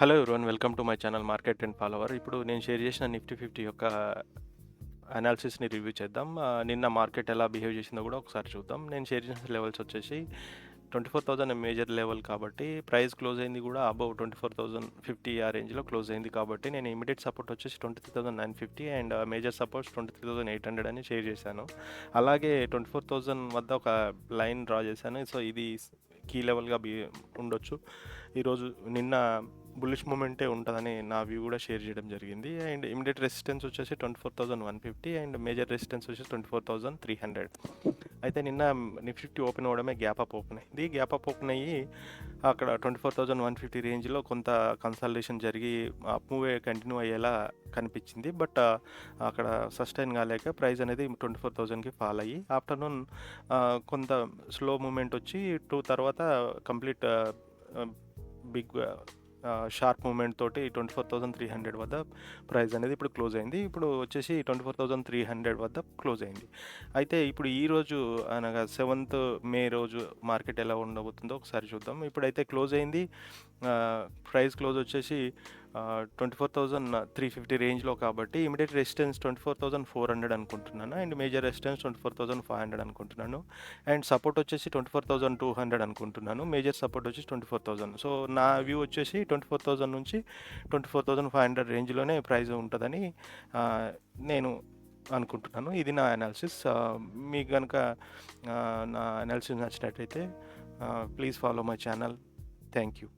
Hello everyone, welcome to my channel market trend follower. ఇప్పుడు నేను share చేసిన Nifty 50 యొక్క అనాలిసిస్ని రివ్యూ చేద్దాం. నిన్న మార్కెట్ ఎలా బిహేవ్ చేసిందో కూడా ఒకసారి చూద్దాం. నేను షేర్ చేసిన లెవెల్స్ వచ్చేసి 24,000 మేజర్ లెవెల్ కాబట్టి ప్రైస్ క్లోజ్ అయింది కూడా అబౌవ్ 24,050 ఆ రేంజ్లో క్లోజ్ అయింది కాబట్టి నేను ఇమీడియట్ సపోర్ట్ వచ్చేసి 23,950 అండ్ మేజర్ సపోర్ట్స్ 23,800 అని షేర్ చేశాను. అలాగే 24,000 వద్ద ఒక లైన్ డ్రా చేశాను. సో ఇది కీ లెవెల్గా ఉండొచ్చు. ఈరోజు నిన్న బుల్లిష్ మూమెంటే ఉంటుందని నా వ్యూ కూడా షేర్ చేయడం జరిగింది. అండ్ ఇమీడియట్ రెసిస్టెన్స్ వచ్చేసి 24,150 అండ్ మేజర్ రెసిస్టెన్స్ వచ్చేసి 24,300. అయితే నిన్న నిఫ్టీ ఓపెన్ అవ్వడమే గ్యాప్ అప్ ఓపెన్ అయింది. గ్యాప్ అప్ ఓపెన్ అయ్యి అక్కడ 24,150 రేంజ్లో కొంత కన్సల్టేషన్ జరిగి అప్ మూవే కంటిన్యూ అయ్యేలా కనిపించింది. బట్ అక్కడ సస్టైన్ కాలేక ప్రైస్ అనేది 24,000కి ఫాల్ అయ్యి ఆఫ్టర్నూన్ కొంత స్లో మూమెంట్ వచ్చి తర్వాత కంప్లీట్ బిగ్ షార్ప్ మూమెంట్ తోటి 24,300 వద్ద ప్రైస్ అనేది ఇప్పుడు క్లోజ్ అయింది. ఇప్పుడు వచ్చేసి 24,300 వద్ద క్లోజ్ అయింది. అయితే ఇప్పుడు ఈరోజు అనగా 7th మే రోజు మార్కెట్ ఎలా ఉండబోతుందో ఒకసారి చూద్దాం. ఇప్పుడైతే క్లోజ్ అయింది. ప్రైస్ క్లోజ్ వచ్చేసి 24,350 రేంజ్లో కాబట్టి ఇమీడియట్ రెసిస్టెన్స్ 24,400 అనుకుంటున్నాను అండ్ మేజర్ రెసిస్టెన్స్ 24,500 అనుకుంటున్నాను అండ్ సపోర్ట్ వచ్చేసి 24,200 అనుకుంటున్నాను. మేజర్ సపోర్ట్ వచ్చేసి 24,000. సో నా వ్యూ వచ్చేసి 24,000 నుంచి 24,500 రేంజ్లోనే ప్రైస్ ఉంటుందని నేను అనుకుంటున్నాను. ఇది నా అనాలిసిస్. మీకు కనుక నా అనాలిసిస్ నచ్చినట్టయితే please follow my channel. Thank you.